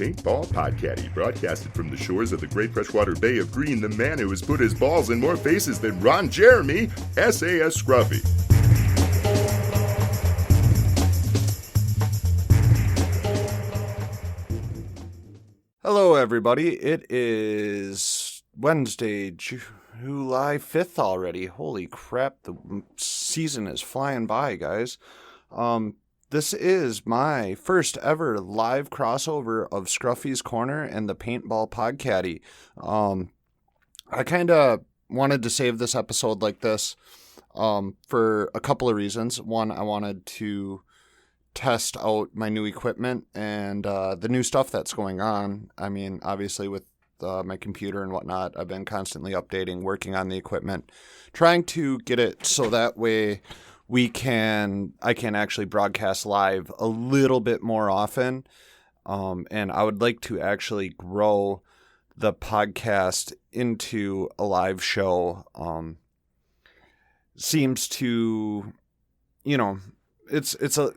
Paintball Podcatty, broadcasted from the shores of the great freshwater bay of Green, the man who has put his balls in more faces than Ron Jeremy, SAS Scruffy. Hello, everybody. It is Wednesday, July 5th already. Holy crap, the season is flying by, guys. This is my first ever live crossover of Scruffy's Corner and the Paintball Podcatty. I kind of wanted to save this episode like this for a couple of reasons. One, I wanted to test out my new equipment and the new stuff that's going on. I mean, obviously with my computer and whatnot, I've been constantly updating, working on the equipment, trying to get it so that way I can actually broadcast live a little bit more often. And I would like to actually grow the podcast into a live show. Seems to, it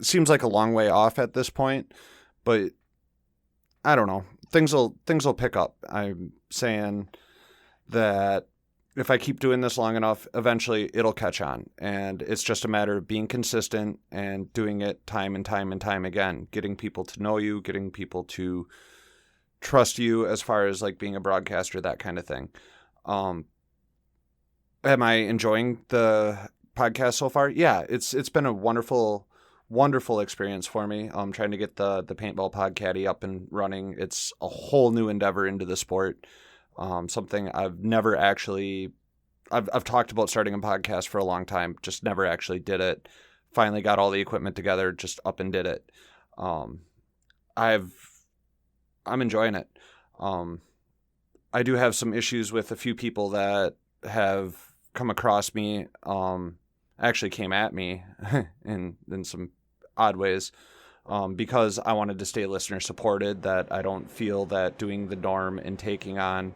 seems like a long way off at this point, but I don't know. Things will pick up. I'm saying that if I keep doing this long enough, eventually it'll catch on. And it's just a matter of being consistent and doing it time and time and time again, getting people to know you, getting people to trust you as far as like being a broadcaster, that kind of thing. Am I enjoying the podcast so far? Yeah, it's been a wonderful experience for me. Trying to get the Paintball Podcatty up and running. It's a whole new endeavor into the sport. Something I've never actually, I've talked about starting a podcast for a long time, just never actually did it. Finally got all the equipment together, just up and did it. I'm enjoying it. I do have some issues with a few people that have come across me, actually came at me in some odd ways, because I wanted to stay listener supported, that I don't feel that doing the norm and taking on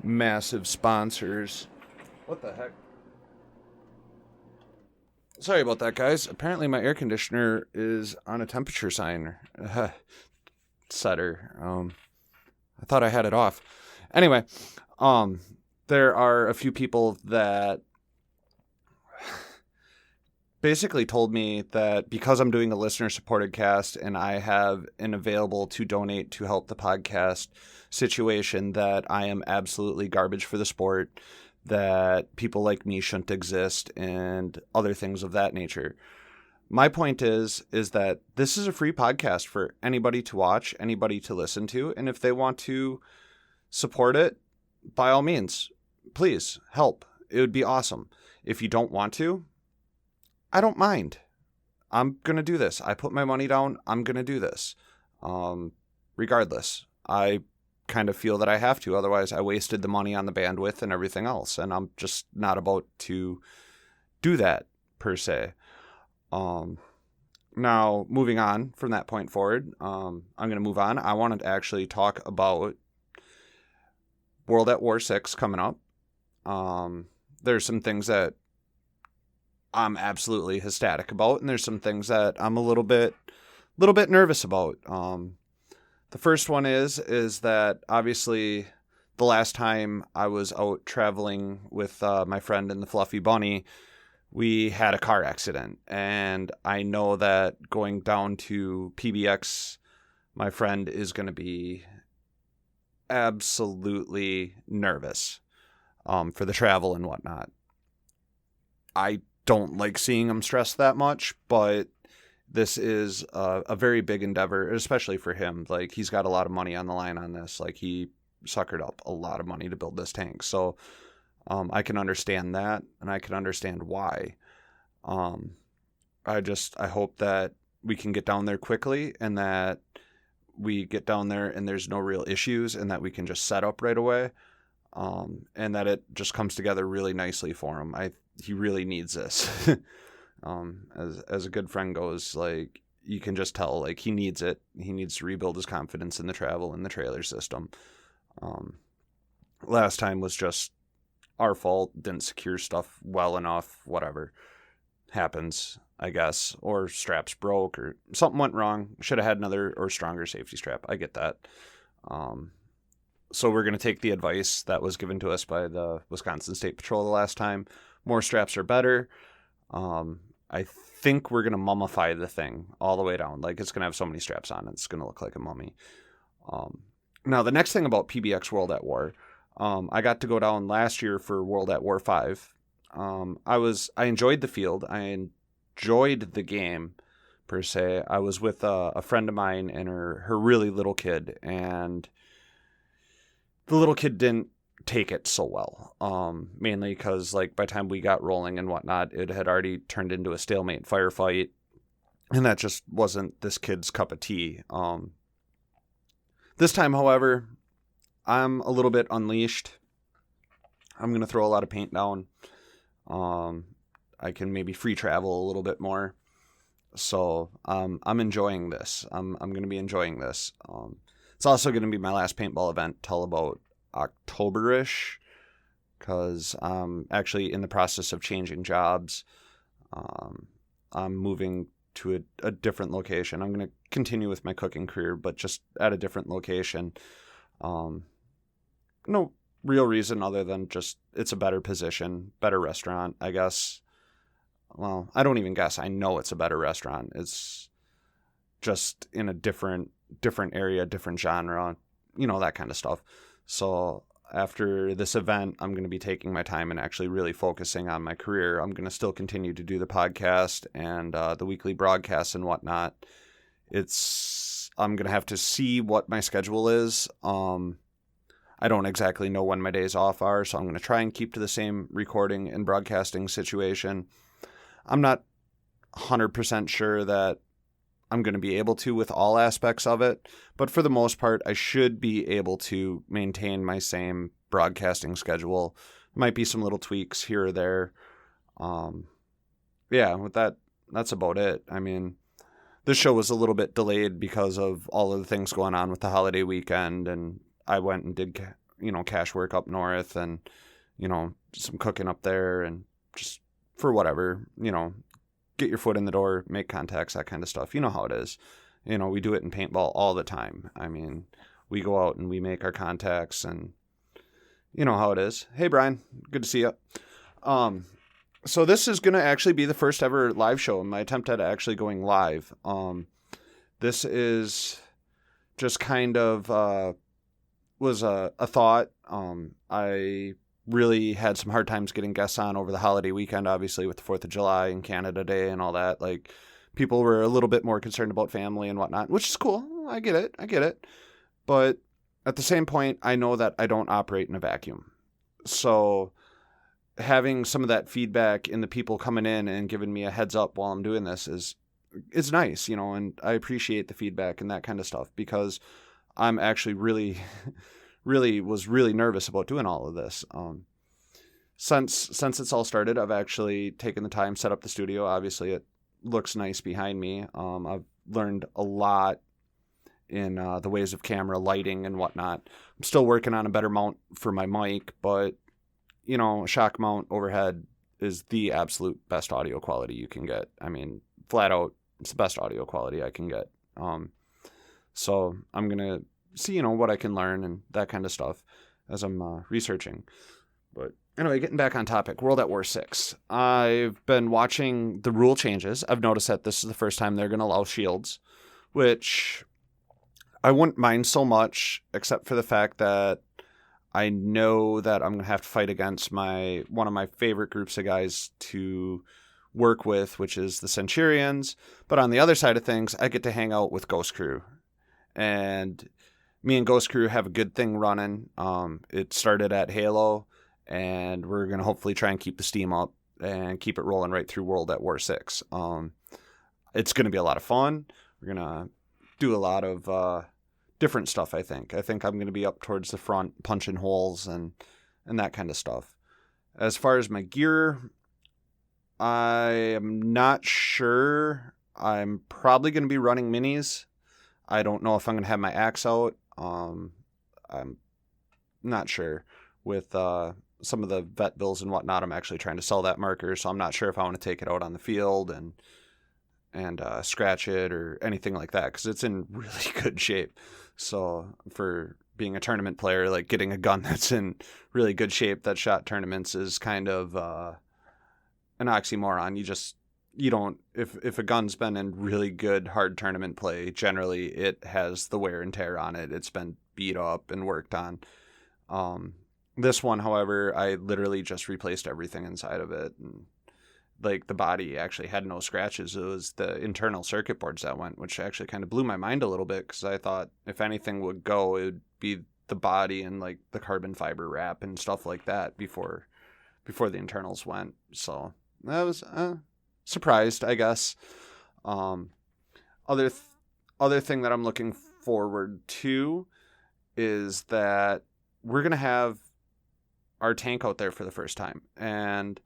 massive sponsors. What the heck? Sorry about that, guys. Apparently my air conditioner is on a temperature sign setter. I thought I had it off. Anyway, there are a few people that basically told me that because I'm doing a listener-supported cast and I have an available to donate to help the podcast situation, that I am absolutely garbage for the sport, that people like me shouldn't exist, and other things of that nature. My point is that this is a free podcast for anybody to watch, anybody to listen to, and if they want to support it, by all means, please help. It would be awesome. If you don't want to, I don't mind. I'm going to do this. I put my money down. I'm going to do this. Regardless, I kind of feel that I have to. Otherwise, I wasted the money on the bandwidth and everything else. And I'm just not about to do that per se. Now, moving on from that point forward, I'm going to move on. I wanted to actually talk about World at War 6 coming up. There's some things that I'm absolutely ecstatic about, and there's some things that I'm a little bit nervous about. The first one is that obviously the last time I was out traveling with my friend and the Fluffy Bunny, we had a car accident, and I know that going down to PBX, my friend is going to be absolutely nervous for the travel and whatnot. I don't like seeing him stressed that much, but this is a very big endeavor, especially for him. Like, he's got a lot of money on the line on this. Like, he suckered up a lot of money to build this tank. So I can understand that, and I can understand why. I hope that we can get down there quickly, and that we get down there and there's no real issues, and that we can just set up right away, and that it just comes together really nicely for him. He really needs this. As a good friend goes, like, you can just tell, like, he needs it. He needs to rebuild his confidence in the travel and the trailer system. Last time was just our fault. Didn't secure stuff well enough. Whatever happens. I guess, or straps broke or something went wrong. Should have had another or stronger safety strap. I get that. So we're going to take the advice that was given to us by the Wisconsin State Patrol the last time. More straps are better. I think we're going to mummify the thing all the way down. Like, it's going to have so many straps on, it's going to look like a mummy. Now, the next thing about PBX World at War, I got to go down last year for World at War 5. I enjoyed the field. I enjoyed the game, per se. I was with a friend of mine and her really little kid, and the little kid didn't take it so well, mainly because, like, by the time we got rolling and whatnot, it had already turned into a stalemate firefight, and that just wasn't this kid's cup of tea. This time, however, I'm a little bit unleashed. I'm going to throw a lot of paint down. I can maybe free travel a little bit more. So I'm enjoying this. I'm going to be enjoying this. It's also going to be my last paintball event till about October-ish, because I'm actually in the process of changing jobs. I'm moving to a different location. I'm going to continue with my cooking career, but just at a different location. No real reason other than just it's a better position, better restaurant, I guess. Well, I don't even guess. I know it's a better restaurant. It's just in a different area, different genre, that kind of stuff. So after this event, I'm going to be taking my time and actually really focusing on my career. I'm going to still continue to do the podcast and the weekly broadcasts and whatnot. I'm going to have to see what my schedule is. I don't exactly know when my days off are, so I'm going to try and keep to the same recording and broadcasting situation. I'm not 100% sure that I'm going to be able to with all aspects of it, but for the most part, I should be able to maintain my same broadcasting schedule. Might be some little tweaks here or there. With that, that's about it. I mean, this show was a little bit delayed because of all of the things going on with the holiday weekend, and I went and did, cash work up north and, some cooking up there, and just for whatever, get your foot in the door, make contacts, that kind of stuff. You know how it is. We do it in paintball all the time. I mean, we go out and we make our contacts, and you know how it is. Hey, Brian, good to see you. So this is going to actually be the first ever live show in my attempt at actually going live. This is just kind of was a thought. I really had some hard times getting guests on over the holiday weekend, obviously with the 4th of July and Canada Day and all that. Like, people were a little bit more concerned about family and whatnot, which is cool. I get it. But at the same point, I know that I don't operate in a vacuum. So having some of that feedback in the people coming in and giving me a heads up while I'm doing this is nice, and I appreciate the feedback and that kind of stuff, because I'm actually really was really nervous about doing all of this. Since it's all started, I've actually taken the time, set up the studio. Obviously, it looks nice behind me. I've learned a lot in the ways of camera, lighting, and whatnot. I'm still working on a better mount for my mic, but a shock mount overhead is the absolute best audio quality you can get. I mean, flat out, it's the best audio quality I can get. So I'm going to see, what I can learn and that kind of stuff as I'm researching. But anyway, getting back on topic, World at War 6. I've been watching the rule changes. I've noticed that this is the first time they're going to allow shields, which I wouldn't mind so much, except for the fact that I know that I'm going to have to fight against one of my favorite groups of guys to work with, which is the Centurions. But on the other side of things, I get to hang out with Ghost Crew. And me and Ghost Crew have a good thing running. It started at Halo, and we're going to hopefully try and keep the steam up and keep it rolling right through World at War 6. It's going to be a lot of fun. We're going to do a lot of different stuff, I think. I think I'm going to be up towards the front punching holes and that kind of stuff. As far as my gear, I am not sure. I'm probably going to be running minis. I don't know if I'm going to have my axe out. I'm not sure. With some of the vet bills and whatnot, I'm actually trying to sell that marker, so I'm not sure if I want to take it out on the field and scratch it or anything like that, because it's in really good shape. So for being a tournament player, like getting a gun that's in really good shape that shot tournaments is kind of an oxymoron. You don't, if a gun's been in really good hard tournament play, generally it has the wear and tear on it. It's been beat up and worked on. This one, however, I literally just replaced everything inside of it, and like the body actually had no scratches. It was the internal circuit boards that went, which actually kind of blew my mind a little bit, because I thought if anything would go, it would be the body and like the carbon fiber wrap and stuff like that before the internals went. So I was surprised, I guess. Other thing that I'm looking forward to is that we're gonna have our tank out there for the first time, and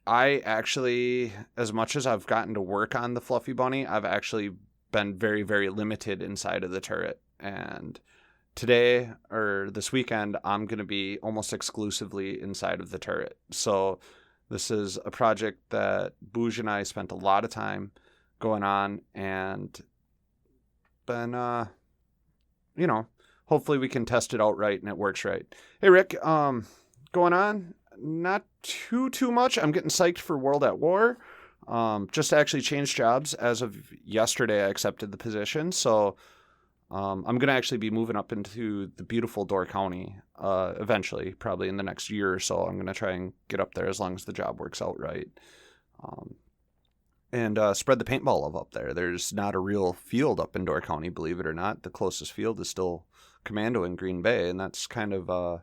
I actually, as much as I've gotten to work on the Fluffy Bunny, I've actually been very, very limited inside of the turret. And today, or this weekend, I'm going to be almost exclusively inside of the turret. So this is a project that Bouge and I spent a lot of time going on, and been, hopefully we can test it out right and it works right. Hey, Rick, going on? Not too much. I'm getting psyched for World at War. Just actually changed jobs as of yesterday. I accepted the position, so I'm gonna actually be moving up into the beautiful Door County eventually, probably in the next year or so. I'm gonna try and get up there as long as the job works out right, and spread the paintball love up there. There's not a real field up in Door County, believe it or not. The closest field is still Commando in Green Bay, and that's kind of a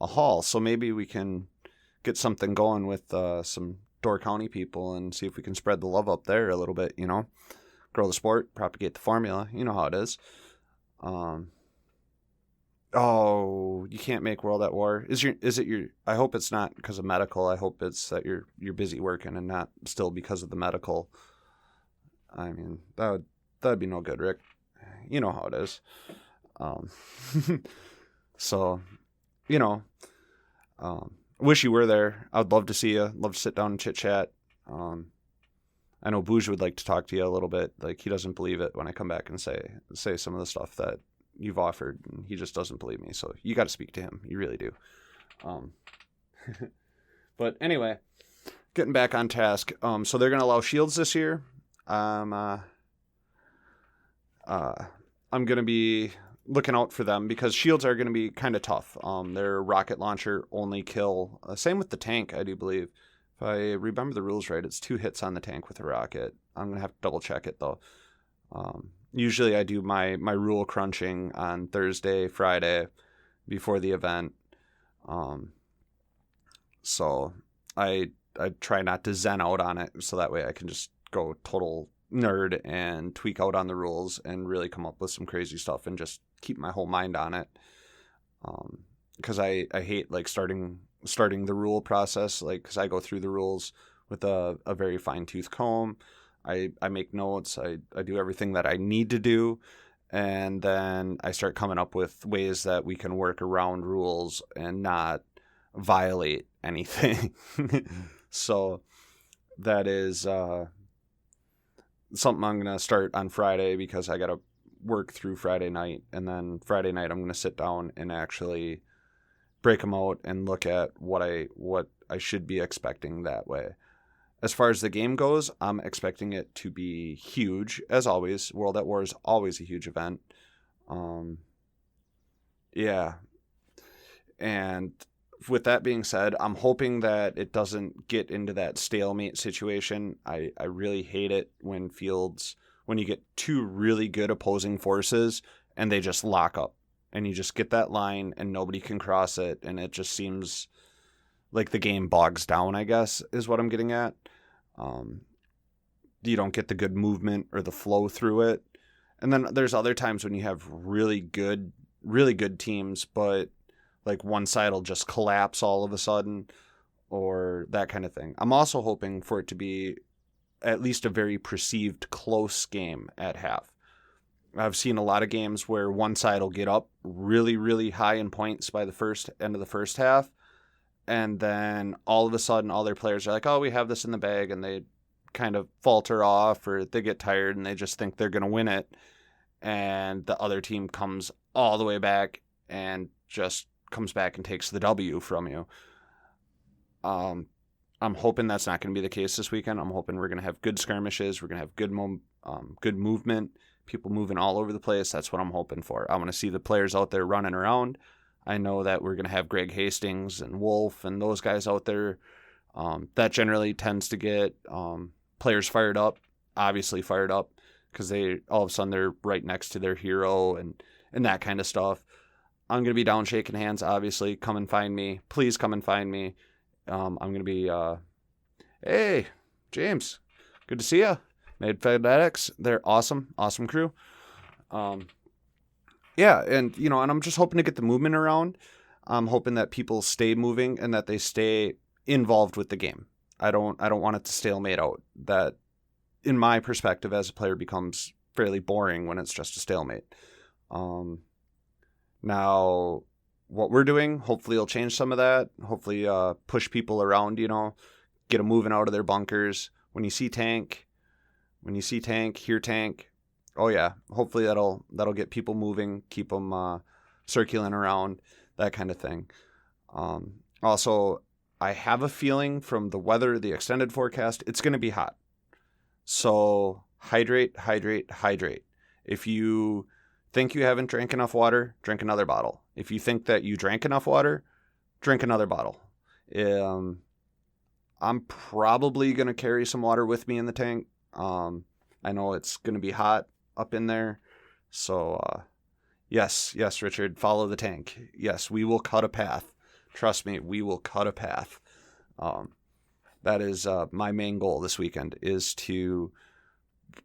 haul. So maybe we can get something going with some Door County people and see if we can spread the love up there a little bit, grow the sport, propagate the formula. You know how it is. Oh, you can't make World at War. Is it your, I hope it's not because of medical. I hope it's that you're busy working and not still because of the medical. I mean, that'd be no good, Rick. You know how it is. So, wish you were there. I'd love to see you. Love to sit down and chit chat. I know Bouge would like to talk to you a little bit. Like, he doesn't believe it when I come back and say some of the stuff that you've offered, and he just doesn't believe me. So you got to speak to him. You really do. But anyway, getting back on task. So they're gonna allow shields this year. I'm gonna be looking out for them because shields are going to be kind of tough. They're rocket launcher only kill. Same with the tank, I do believe. If I remember the rules right, it's 2 hits on the tank with a rocket. I'm going to have to double check it though. Usually I do my rule crunching on Thursday, Friday before the event. So I try not to zen out on it, so that way I can just go total nerd and tweak out on the rules and really come up with some crazy stuff and just keep my whole mind on it. Because I hate like starting the rule process, like, because I go through the rules with a very fine-tooth comb. I make notes. I do everything that I need to do, and then I start coming up with ways that we can work around rules and not violate anything. So that is something I'm going to start on Friday, because I got to work through Friday night, and then Friday night I'm going to sit down and actually break them out and look at what I should be expecting that way. As far as the game goes, I'm expecting it to be huge, as always. World at War is always a huge event. Yeah. And with that being said, I'm hoping that it doesn't get into that stalemate situation. I really hate it when you get 2 really good opposing forces and they just lock up, and you just get that line and nobody can cross it, and it just seems like the game bogs down, I guess, is what I'm getting at. You don't get the good movement or the flow through it. And then there's other times when you have really good teams, but like one side will just collapse all of a sudden, or that kind of thing. I'm also hoping for it to be at least a very perceived close game at half. I've seen a lot of games where one side will get up really, really high in points by the end of the first half, and then all of a sudden all their players are like, oh, we have this in the bag, and they kind of falter off or they get tired and they just think they're going to win it. And the other team comes all the way back and just comes back and takes the W from you. I'm hoping that's not going to be the case this weekend. I'm hoping we're going to have good skirmishes. We're going to have good movement, people moving all over the place. That's what I'm hoping for. I want to see the players out there running around. I know that we're going to have Greg Hastings and Wolf and those guys out there. That generally tends to get players fired up, obviously fired up, because they all of a sudden they're right next to their hero and that kind of stuff. I'm going to be down shaking hands, obviously. Come and find me. Please come and find me. I'm going to be, hey, James, good to see you. Made FedEx. They're awesome crew. Yeah, and I'm just hoping to get the movement around. I'm hoping that people stay moving and that they stay involved with the game. I don't want it to stalemate out. That, in my perspective as a player, becomes fairly boring when it's just a stalemate. Now, what we're doing, hopefully it'll change some of that. Hopefully push people around, get them moving out of their bunkers. When you see tank, hear tank. Oh yeah, hopefully that'll get people moving, keep them circling around, that kind of thing. Also, I have a feeling from the weather, the extended forecast, it's going to be hot. So hydrate. If you think you haven't drank enough water, drink another bottle. If you think that you drank enough water, drink another bottle. I'm probably going to carry some water with me in the tank. I know it's going to be hot up in there. So, yes, Richard, follow the tank. Yes, we will cut a path. Trust me, we will cut a path. That is my main goal this weekend, is to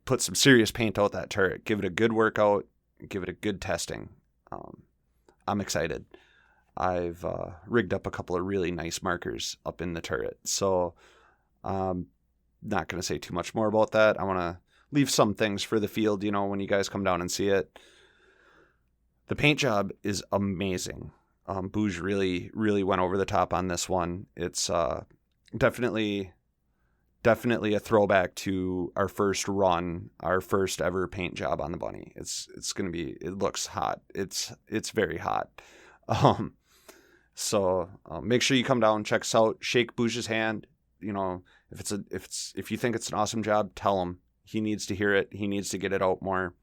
put some serious paint out that turret. Give it a good workout. Give it a good testing. I'm excited. I've rigged up a couple of really nice markers up in the turret. So I'm not going to say too much more about that. I want to leave some things for the field, when you guys come down and see it. The paint job is amazing. Bouge really, really went over the top on this one. It's definitely a throwback to our first run, our first ever paint job on the bunny. It's going to be, it looks hot. It's very hot. So make sure you come down, check us out, shake Bouge's hand. If you think it's an awesome job, tell him. He needs to hear it. He needs to get it out more.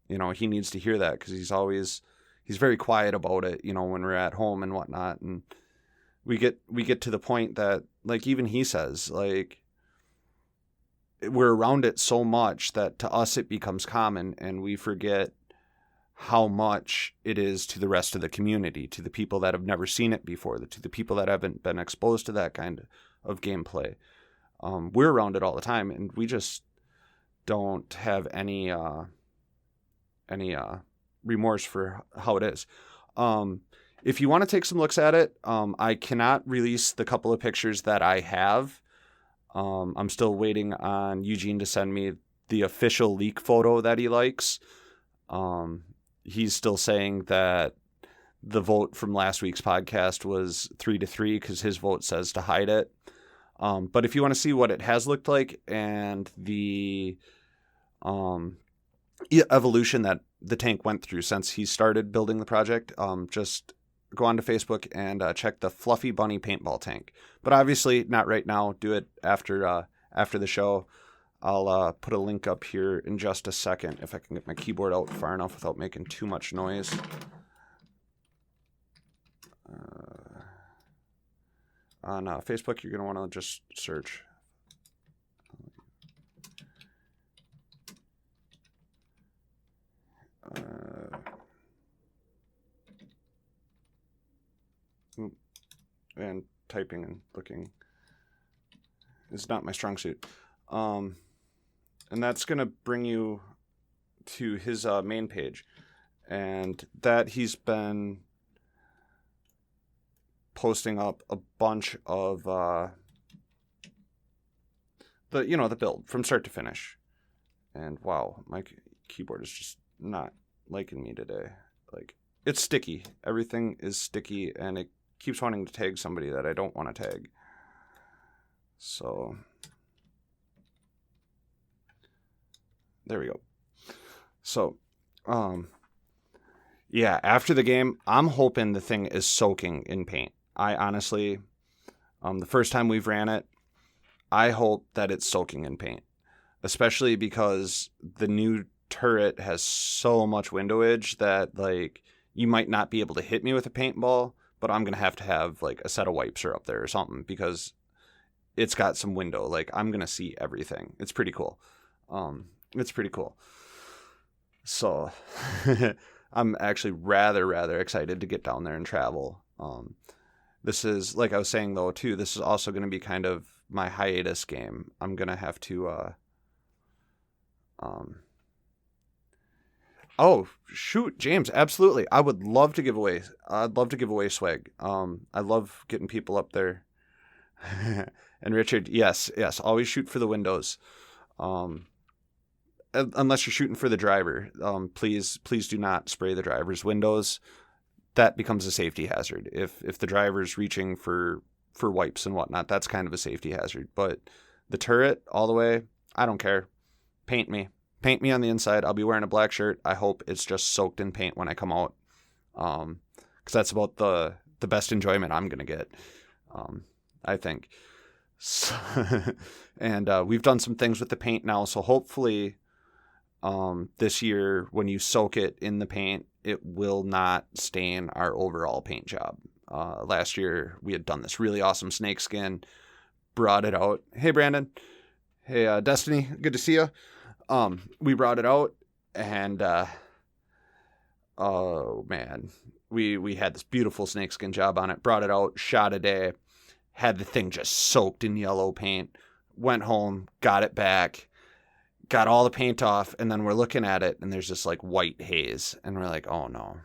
He needs to hear that, because he's very quiet about it, when we're at home and whatnot. And we get to the point that, like, even he says, like, we're around it so much that to us it becomes common, and we forget how much it is to the rest of the community, to the people that have never seen it before, to the people that haven't been exposed to that kind of gameplay. We're around it all the time, and we just don't have any remorse for how it is. If you want to take some looks at it, I cannot release the couple of pictures that I have. I'm still waiting on Eugene to send me the official leak photo that he likes. He's still saying that the vote from last week's podcast was 3-3 because his vote says to hide it. But if you want to see what it has looked like and the evolution that the tank went through since he started building the project, just go on to Facebook and check the Fluffy Bunny paintball tank. But obviously not right now. Do it after the show. I'll put a link up here in just a second if I can get my keyboard out far enough without making too much noise. On Facebook, you're going to want to just search. And typing and looking is not my strong suit. And that's going to bring you to his main page. And that he's been posting up a bunch of the build from start to finish. And wow, my keyboard is just not liking me today. Like, it's sticky. Everything is sticky, and it keeps wanting to tag somebody that I don't want to tag. So There we go. So, yeah, after the game, I'm hoping the thing is soaking in paint. I honestly, the first time we've ran it, I hope that it's soaking in paint, especially because the new turret has so much window edge that, like, you might not be able to hit me with a paintball, but I'm going to have like a set of wipes up there or something because it's got some window. Like, I'm going to see everything. It's pretty cool. It's pretty cool. So I'm actually rather excited to get down there and travel. This is, like I was saying though, too, this is also going to be kind of my hiatus game. I'm going to have to, oh, shoot, James, absolutely. I'd love to give away swag. I love getting people up there. And Richard, yes, always shoot for the windows. Unless you're shooting for the driver, please do not spray the driver's windows. That becomes a safety hazard. If the driver's reaching for wipes and whatnot, that's kind of a safety hazard. But the turret all the way, I don't care. Paint me on the inside. I'll be wearing a black shirt. I hope it's just soaked in paint when I come out, because that's about the best enjoyment I'm gonna get, I think. So, and we've done some things with the paint now, so hopefully this year when you soak it in the paint, it will not stain our overall paint job. Last year we had done this really awesome snakeskin, brought it out. Hey Brandon, hey Destiny, good to see you. We brought it out, and oh man, we had this beautiful snakeskin job on it. Brought it out, shot a day, had the thing just soaked in yellow paint. Went home, got it back, got all the paint off, and then we're looking at it, and there's this like white haze, and we're like, oh no.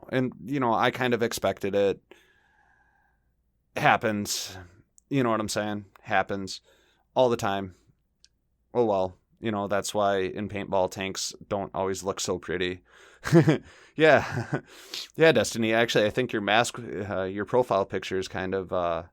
And I kind of expected it. Happens. You know what I'm saying? Happens all the time. Oh well. That's why in paintball tanks don't always look so pretty. Yeah. Yeah, Destiny. Actually, I think your mask, your profile picture is kind of a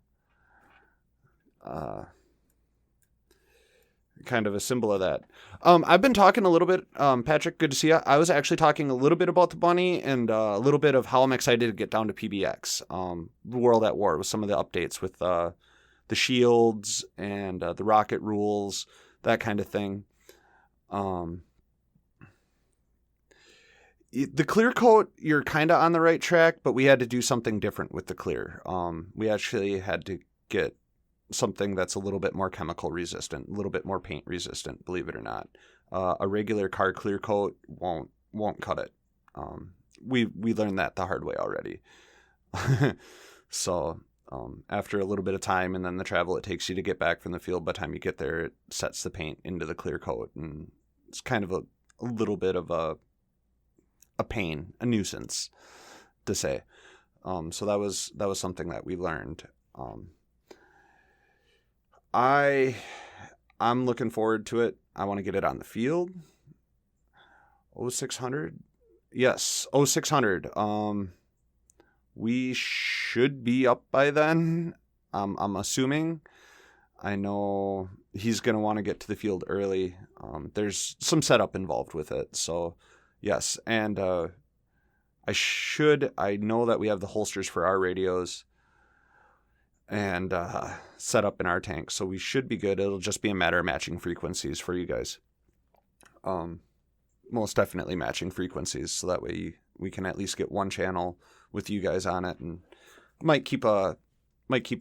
symbol of that. I've been talking a little bit, Patrick, good to see you. I was actually talking a little bit about the bunny and a little bit of how I'm excited to get down to PBX, World at War, with some of the updates with the shields and the rocket rules, that kind of thing. The clear coat, you're kind of on the right track, but we had to do something different with the clear. We actually had to get something that's a little bit more chemical resistant, a little bit more paint resistant, believe it or not. A regular car clear coat won't cut it. We learned that the hard way already. So after a little bit of time and then the travel it takes you to get back from the field, by the time you get there, it sets the paint into the clear coat, and it's kind of a little bit of a pain, a nuisance to say. So that was something that we learned. I'm looking forward to it. I want to get it on the field. 0600? Yes, 0600. We should be up by then. I'm assuming. I know he's going to want to get to the field early. There's some setup involved with it. So, yes. And I know that we have the holsters for our radios and set up in our tank, so we should be good. It'll just be a matter of matching frequencies for you guys. Most definitely matching frequencies, so that way we can at least get one channel with you guys on it, and might keep a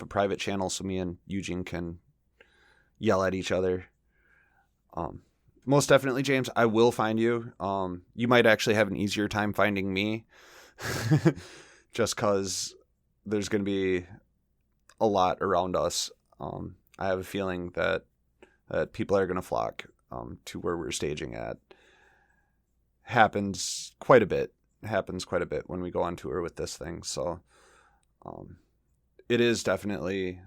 private channel so me and Eugene can yell at each other. Most definitely, James, I will find you. You might actually have an easier time finding me, just because there's going to be a lot around us. I have a feeling that people are going to flock to where we're staging at. Happens quite a bit when we go on tour with this thing. So it is definitely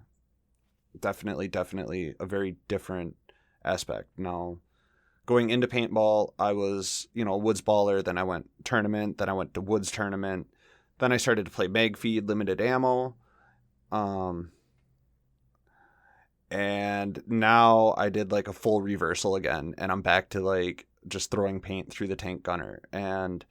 a very different aspect. Now, going into paintball, I was, a woods baller, then I went tournament, then I went to woods tournament, then I started to play mag feed, limited ammo. And now I did like a full reversal again, and I'm back to like just throwing paint through the tank gunner. And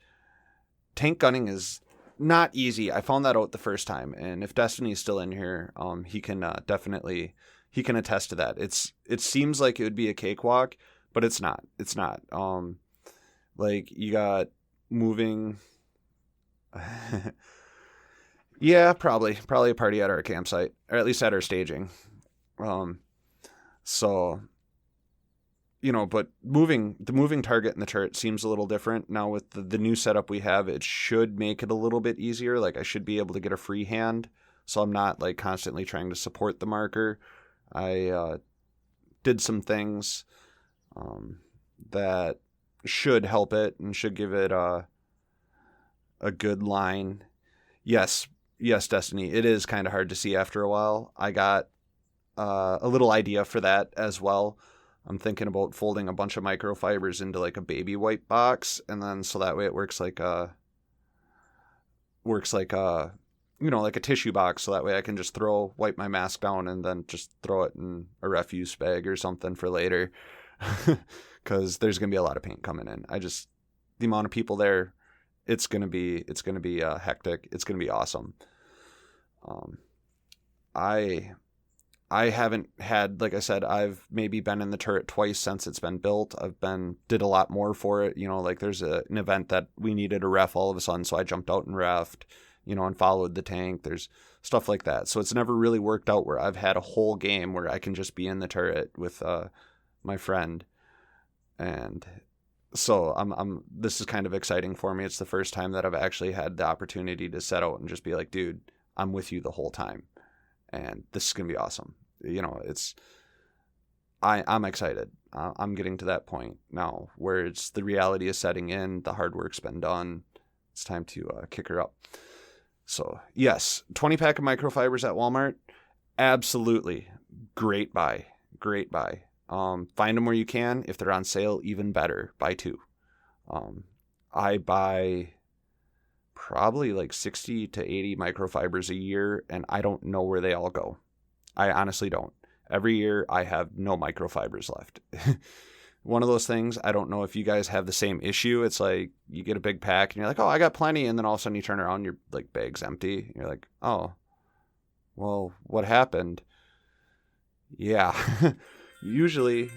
tank gunning is not easy. I found that out the first time, and if Destiny's still in here, he can definitely attest to that. It seems like it would be a cakewalk, but it's not. It's not. Like you got moving. Yeah, probably a party at our campsite, or at least at our staging. So, but the moving target in the turret seems a little different now with the new setup we have. It should make it a little bit easier. Like I should be able to get a free hand, so I'm not like constantly trying to support the marker. I did some things that should help it and should give it a good line. Yes, Destiny. It is kind of hard to see after a while. I got a little idea for that as well. I'm thinking about folding a bunch of microfibers into like a baby wipe box, and then so that way it works like a like a tissue box. So that way I can just wipe my mask down and then just throw it in a refuse bag or something for later, because there's gonna be a lot of paint coming in. The amount of people there, it's gonna be hectic. It's gonna be awesome. I haven't had, like I said, I've maybe been in the turret twice since it's been built. Did a lot more for it. Like there's an event that we needed a ref all of a sudden, so I jumped out and refed, and followed the tank. There's stuff like that. So it's never really worked out where I've had a whole game where I can just be in the turret with my friend. And so this is kind of exciting for me. It's the first time that I've actually had the opportunity to set out and just be like, dude, I'm with you the whole time. And this is going to be awesome. I'm excited. I'm getting to that point now where the reality is setting in. The hard work's been done. It's time to kick her up. So yes, 20 pack of microfibers at Walmart. Absolutely. Great buy. Find them where you can. If they're on sale, even better. Buy 2. I buy probably like 60 to 80 microfibers a year, and I don't know where they all go. I honestly don't. Every year I have no microfibers left. One of those things, I don't know if you guys have the same issue. It's like you get a big pack and you're like, oh, I got plenty. And then all of a sudden you turn around, your like bag's empty. You're like, oh, well, what happened? Yeah. Usually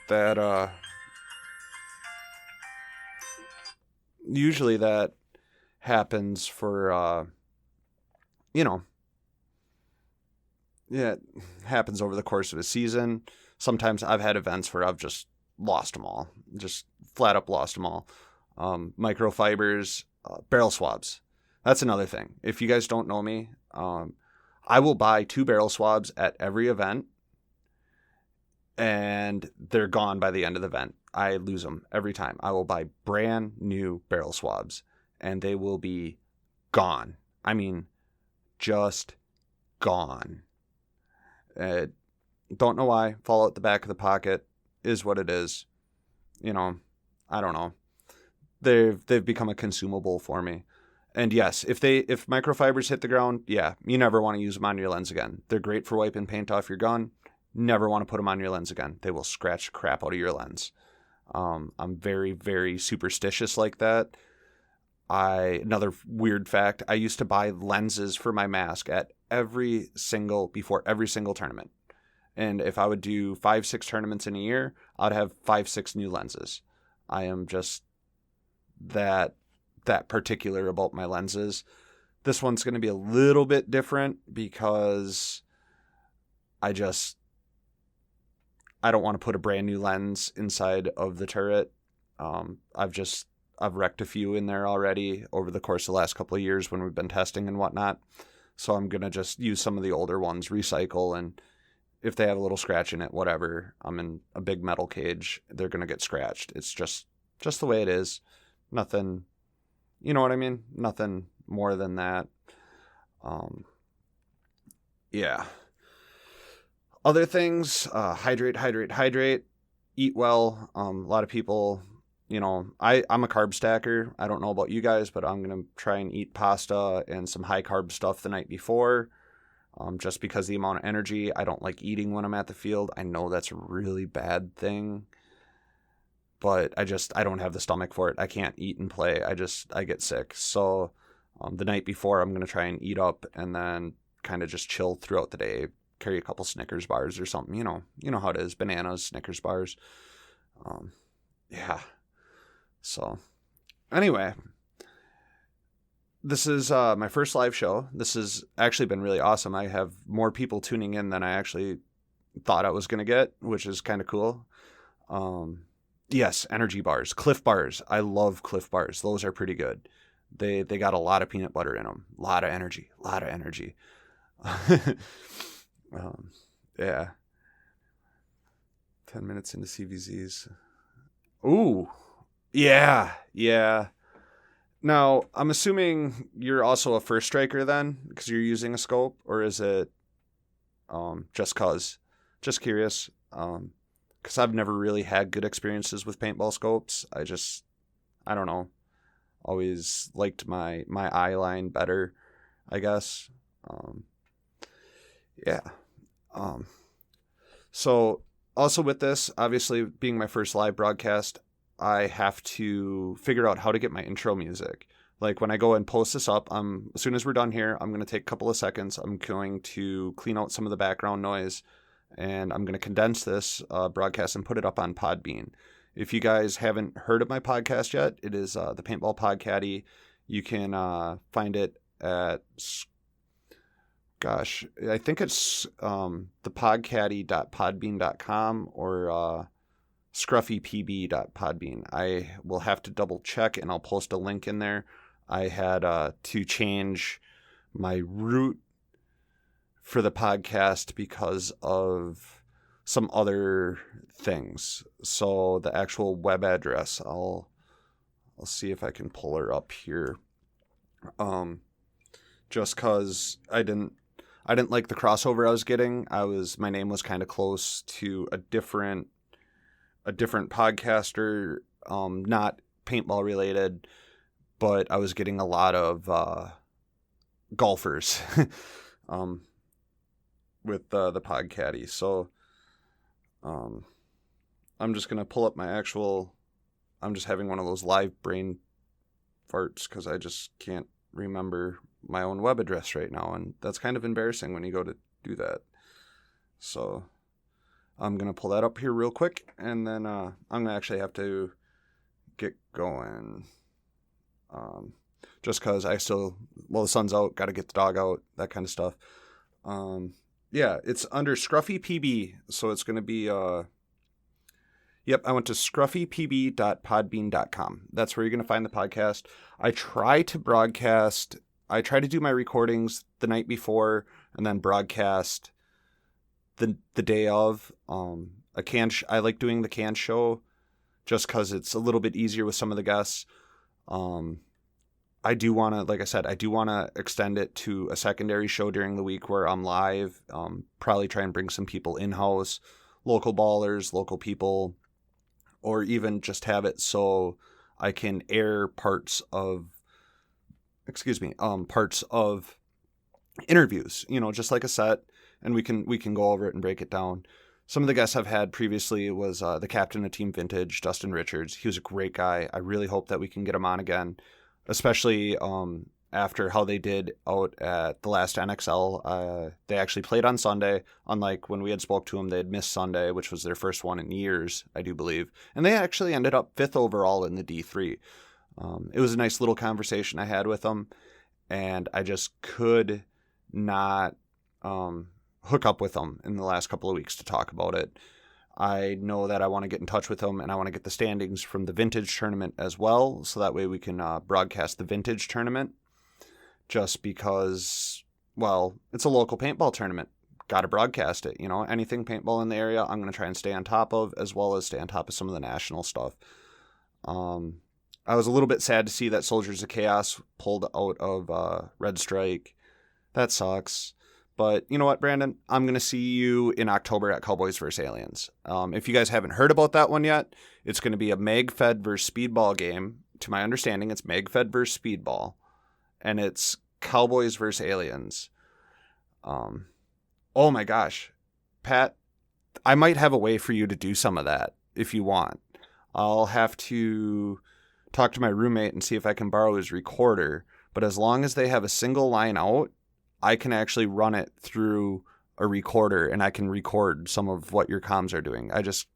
that happens for, it happens over the course of a season. Sometimes I've had events where I've just lost them all, just flat up lost them all. Microfibers, barrel swabs. That's another thing. If you guys don't know me, I will buy 2 barrel swabs at every event, and they're gone by the end of the event. I lose them every time. I will buy brand new barrel swabs, and they will be gone. I mean, just gone. Don't know why. Fall out the back of the pocket is what it is. I don't know. They've become a consumable for me. And yes, if microfibers hit the ground, yeah, you never want to use them on your lens again. They're great for wiping paint off your gun. Never want to put them on your lens again. They will scratch the crap out of your lens. I'm very, very superstitious like that. Another weird fact, I used to buy lenses for my mask before every single tournament. And if I would do 5-6 tournaments in a year, I'd have 5-6 new lenses. I am just that particular about my lenses. This one's going to be a little bit different because I don't want to put a brand new lens inside of the turret. I've wrecked a few in there already over the course of the last couple of years when we've been testing and whatnot. So I'm going to just use some of the older ones, recycle, and if they have a little scratch in it, whatever, I'm in a big metal cage, they're going to get scratched. It's just the way it is. Nothing, you know what I mean? Nothing more than that. Yeah. Other things, hydrate, eat well. A lot of people, I'm a carb stacker. I don't know about you guys, but I'm going to try and eat pasta and some high carb stuff the night before. just because the amount of energy. I don't like eating when I'm at the field. I know that's a really bad thing, but I don't have the stomach for it. I can't eat and play. I get sick. So the night before, I'm going to try and eat up and then kind of just chill throughout the day. Carry a couple Snickers bars or something. You know how it is. Bananas, Snickers bars. Yeah. So anyway, this is my first live show. This has actually been really awesome. I have more people tuning in than I actually thought I was going to get, which is kind of cool. Yes, energy bars, Cliff bars. I love Cliff bars. Those are pretty good. They got a lot of peanut butter in them. A lot of energy. Yeah. 10 minutes into CVZs. Ooh. Yeah. Now, I'm assuming you're also a first striker then, because you're using a scope, or is it just cause? Just curious. Because I've never really had good experiences with paintball scopes. I don't know. Always liked my eye line better, I guess. Yeah. So also with this, obviously being my first live broadcast, I have to figure out how to get my intro music. Like when I go and post this up, as soon as we're done here, I'm going to take a couple of seconds. I'm going to clean out some of the background noise, and I'm going to condense this broadcast and put it up on Podbean. If you guys haven't heard of my podcast yet, it is the Paintball Podcaddy. You can find it at, I think it's thepodcaddy.podbean.com or scruffypb.podbean. I will have to double check, and I'll post a link in there. I had to change my route for the podcast because of some other things. So the actual web address, I'll see if I can pull her up here. Just cause I didn't like the crossover I was getting. My name was kind of close to a different podcaster, not paintball related, but I was getting a lot of golfers with the Podcaddy. So I'm just going to pull up I'm just having one of those live brain farts because I just can't remember my own web address right now. And that's kind of embarrassing when you go to do that. So I'm going to pull that up here real quick, and then I'm going to actually have to get going. Just because the sun's out, got to get the dog out, that kind of stuff. Yeah, it's under Scruffy PB, so it's going to be, I went to scruffypb.podbean.com. That's where you're going to find the podcast. I try to do my recordings the night before and then broadcast the day of. I like doing the can show just because it's a little bit easier with some of the guests. I do want to extend it to a secondary show during the week where I'm live. Probably try and bring some people in-house, local ballers, local people, or even just have it so I can air parts of interviews, just like a set, and we can go over it and break it down. Some of the guests I've had previously was the captain of Team Vintage, Dustin Richards. He was a great guy. I really hope that we can get him on again, especially after how they did out at the last NXL. They actually played on Sunday, unlike when we had spoke to them. They had missed Sunday, which was their first one in years, I do believe. And they actually ended up 5th overall in the D3. It was a nice little conversation I had with them, and I just could not hook up with them in the last couple of weeks to talk about it. I know that I want to get in touch with them, and I want to get the standings from the Vintage tournament as well, so that way we can broadcast the Vintage tournament, just because, well, it's a local paintball tournament. Got to broadcast it, anything paintball in the area, I'm going to try and stay on top of, as well as stay on top of some of the national stuff. I was a little bit sad to see that Soldiers of Chaos pulled out of Red Strike. That sucks. But you know what, Brandon? I'm going to see you in October at Cowboys vs. Aliens. If you guys haven't heard about that one yet, it's going to be a mag-fed versus speedball game. To my understanding, it's mag-fed versus speedball. And it's Cowboys vs. Aliens. Oh my gosh, Pat, I might have a way for you to do some of that if you want. I'll have to talk to my roommate and see if I can borrow his recorder. But as long as they have a single line out, I can actually run it through a recorder and I can record some of what your comms are doing. As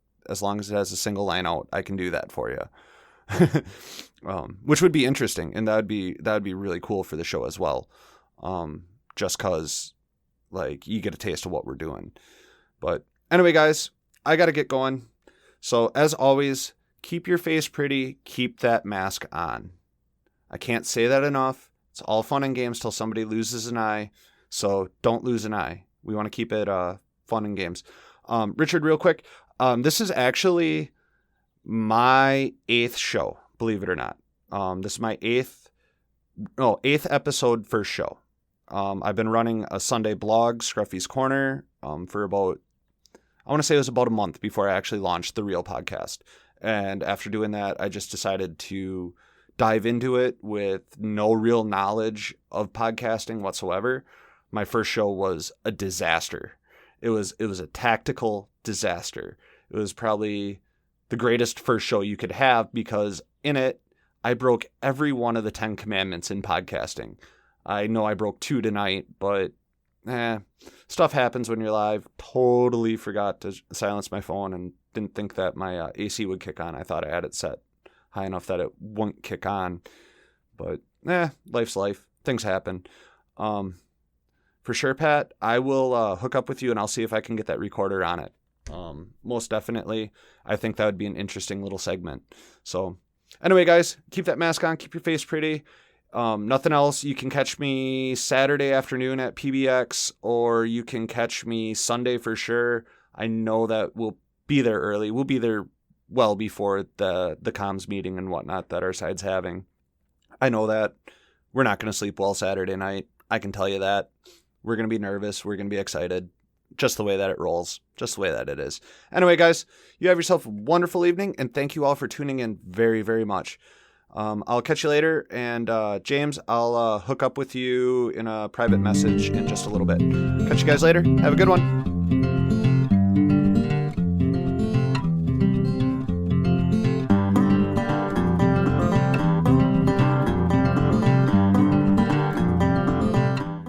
long as it has a single line out, I can do that for you. Which would be interesting, and that would be really cool for the show as well. Just cause like you get a taste of what we're doing. But anyway, guys, I got to get going. So as always, keep your face pretty, keep that mask on. I can't say that enough. It's all fun and games till somebody loses an eye. So don't lose an eye. We want to keep it fun and games. Richard, real quick, this is actually my 8th show, believe it or not. This is my 8th episode, first show. I've been running a Sunday blog, Scruffy's Corner, for about, I want to say it was about a month before I actually launched the real podcast. And after doing that, I just decided to dive into it with no real knowledge of podcasting whatsoever. My first show was a disaster. It was a tactical disaster. It was probably the greatest first show you could have because in it, I broke every one of the 10 commandments in podcasting. I know I broke 2 tonight, but stuff happens when you're live. Totally forgot to silence my phone and didn't think that my AC would kick on. I thought I had it set high enough that it wouldn't kick on. But life's life. Things happen. For sure, Pat, I will hook up with you and I'll see if I can get that recorder on it. Most definitely. I think that would be an interesting little segment. So anyway, guys, keep that mask on. Keep your face pretty. Nothing else. You can catch me Saturday afternoon at PBX, or you can catch me Sunday for sure. I know that we'll be there early. We'll be there well before the comms meeting and whatnot that our side's having. I know that we're not going to sleep well Saturday night. I can tell you that. We're going to be nervous. We're going to be excited. Just the way that it rolls. Just the way that it is. Anyway, guys, you have yourself a wonderful evening, and thank you all for tuning in very, very much. I'll catch you later, and James, I'll hook up with you in a private message in just a little bit. Catch you guys later. Have a good one.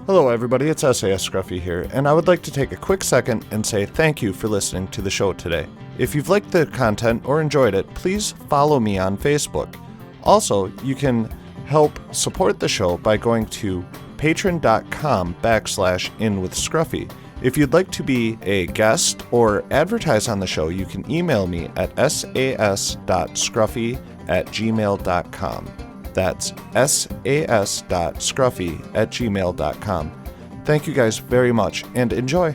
Hello everybody, it's SAS Scruffy here, and I would like to take a quick second and say thank you for listening to the show today. If you've liked the content or enjoyed it, please follow me on Facebook. Also, you can help support the show by going to patreon.com/inwithscruffy. If you'd like to be a guest or advertise on the show, you can email me at sas.scruffy@gmail.com. That's sas.scruffy@gmail.com. Thank you guys very much and enjoy.